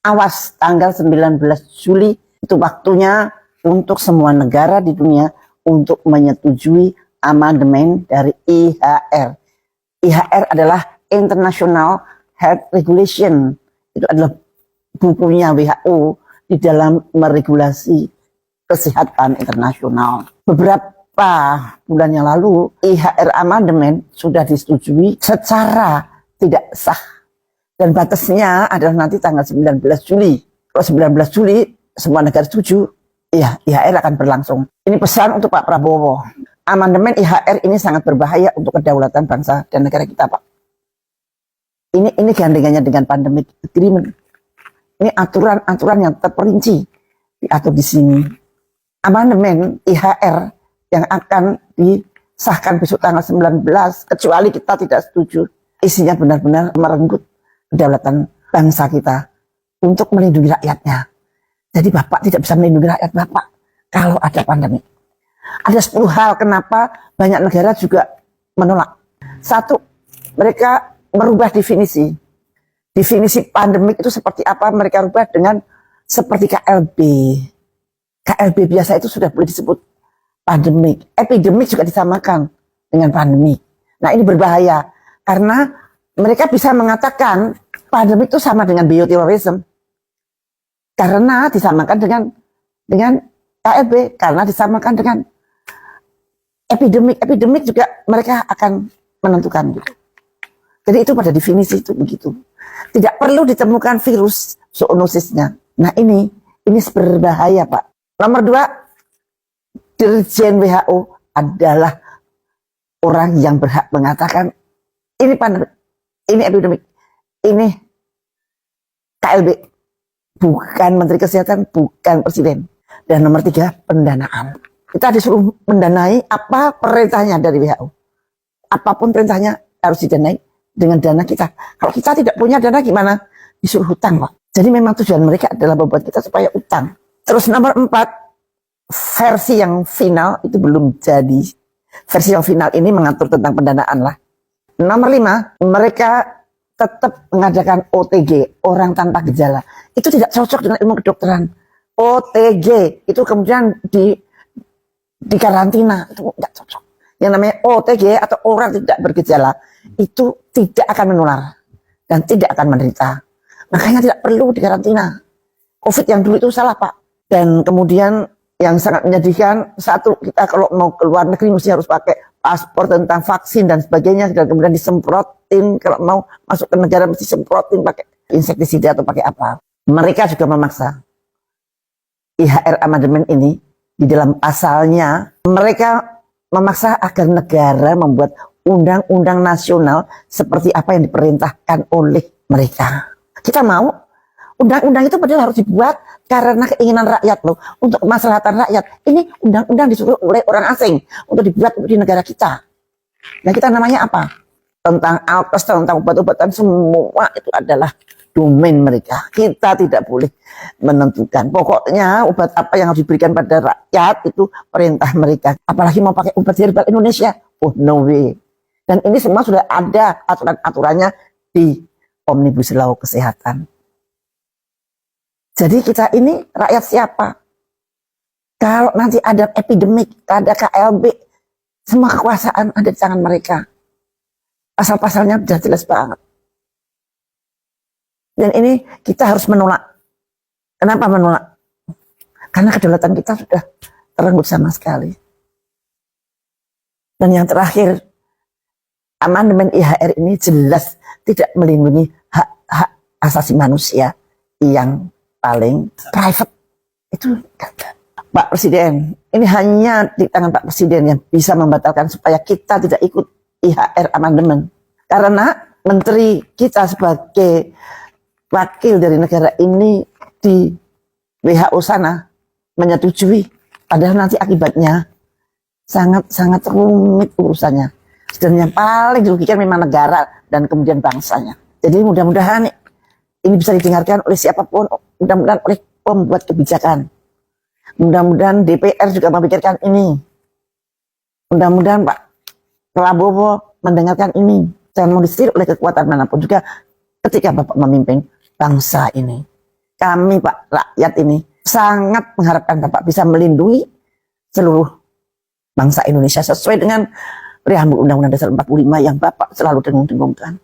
awas tanggal 19 Juli itu waktunya untuk semua negara di dunia untuk menyetujui amandemen dari IHR. IHR adalah International Health Regulation. Itu adalah bukunya WHO di dalam meregulasi kesehatan internasional. Beberapa bulan yang lalu IHR amandemen sudah disetujui secara tidak sah. Dan batasnya adalah nanti tanggal 19 Juli. Kalau 19 Juli semua negara setuju, ya IHR akan berlangsung. Ini pesan untuk Pak Prabowo. Amandemen IHR ini sangat berbahaya untuk kedaulatan bangsa dan negara kita, Pak. Ini gandengannya dengan pandemic agreement. Ini aturan-aturan yang terperinci diatur di sini. Amandemen IHR yang akan disahkan besok tanggal 19, kecuali kita tidak setuju, isinya benar-benar merenggut kedaulatan bangsa kita untuk melindungi rakyatnya. Jadi Bapak tidak bisa melindungi rakyat Bapak kalau ada pandemi. Ada 10 hal kenapa banyak negara juga menolak. Satu, mereka merubah definisi. Definisi pandemik itu seperti apa, mereka rubah dengan seperti KLB. KLB biasa itu sudah boleh disebut pandemik. Epidemik juga disamakan dengan pandemik. Nah ini berbahaya karena mereka bisa mengatakan pandemik itu sama dengan bioterorisme karena disamakan dengan KLB, karena disamakan dengan epidemik. Epidemik juga mereka akan menentukan gitu. Jadi itu pada definisi itu begitu. Tidak perlu ditemukan virus zoonosisnya. Nah ini berbahaya Pak. Nomor 2, Dirjen WHO adalah orang yang berhak mengatakan ini pandemi, ini epidemik, ini KLB, bukan Menteri Kesehatan, bukan Presiden. Dan nomor 3, pendanaan. Kita disuruh mendanai apa perintahnya dari WHO. Apapun perintahnya harus didanai dengan dana kita. Kalau kita tidak punya dana gimana? Disuruh hutang Pak. Jadi memang tujuan mereka adalah membuat kita supaya utang. Terus nomor 4, versi yang final itu belum jadi. Versi yang final ini mengatur tentang pendanaan lah. Nomor 5, mereka tetap mengadakan OTG, orang tanpa gejala. Itu tidak cocok dengan ilmu kedokteran. OTG itu kemudian di karantina, itu tidak cocok. Yang namanya OTG atau orang tidak bergejala itu tidak akan menular dan tidak akan menderita. Makanya tidak perlu di karantina. COVID yang dulu itu salah Pak. Dan kemudian yang sangat menyedihkan, satu, kita kalau mau keluar negeri mesti harus pakai paspor tentang vaksin dan sebagainya, dan kemudian disemprotin, kalau mau masuk ke negara mesti semprotin pakai insektisida atau pakai apa. Mereka juga memaksa. IHR amandemen ini di dalam pasalnya mereka memaksa agar negara membuat undang-undang nasional seperti apa yang diperintahkan oleh mereka. Kita mau undang-undang itu padahal harus dibuat karena keinginan rakyat loh, untuk kemaslahatan rakyat. Ini undang-undang disuruh oleh orang asing untuk dibuat di negara kita. Nah kita namanya apa? Tentang alkes, tentang obat-obatan, semua itu adalah domain mereka. Kita tidak boleh menentukan. Pokoknya obat apa yang harus diberikan pada rakyat itu perintah mereka. Apalagi mau pakai obat herbal Indonesia, oh no way. Dan ini semua sudah ada aturan-aturannya di Omnibus Law Kesehatan. Jadi kita ini rakyat siapa? Kalau nanti ada epidemik, ada KLB, semua kekuasaan ada di tangan mereka. Pasal-pasalnya sudah jelas banget. Dan ini kita harus menolak. Kenapa menolak? Karena kedaulatan kita sudah terenggut sama sekali. Dan yang terakhir, amandemen IHR ini jelas tidak melindungi hak-hak asasi manusia yang paling private. Itu Pak Presiden, ini hanya di tangan Pak Presiden yang bisa membatalkan supaya kita tidak ikut IHR amandemen. Karena menteri kita sebagai wakil dari negara ini di WHO sana menyetujui, padahal nanti akibatnya sangat-sangat rumit urusannya. Dan yang paling dirugikan memang negara dan kemudian bangsanya. Jadi mudah-mudahan ini bisa didengarkan oleh siapapun, mudah-mudahan oleh pembuat kebijakan. Mudah-mudahan DPR juga memikirkan ini. Mudah-mudahan Pak Prabowo mendengarkan ini. Jangan mau disetiru oleh kekuatan manapun juga ketika Bapak memimpin bangsa ini. kami Pak rakyat ini sangat mengharapkan Bapak bisa melindungi seluruh bangsa Indonesia sesuai dengan preambul Undang-Undang Dasar 45 yang Bapak selalu dengung-dengungkan.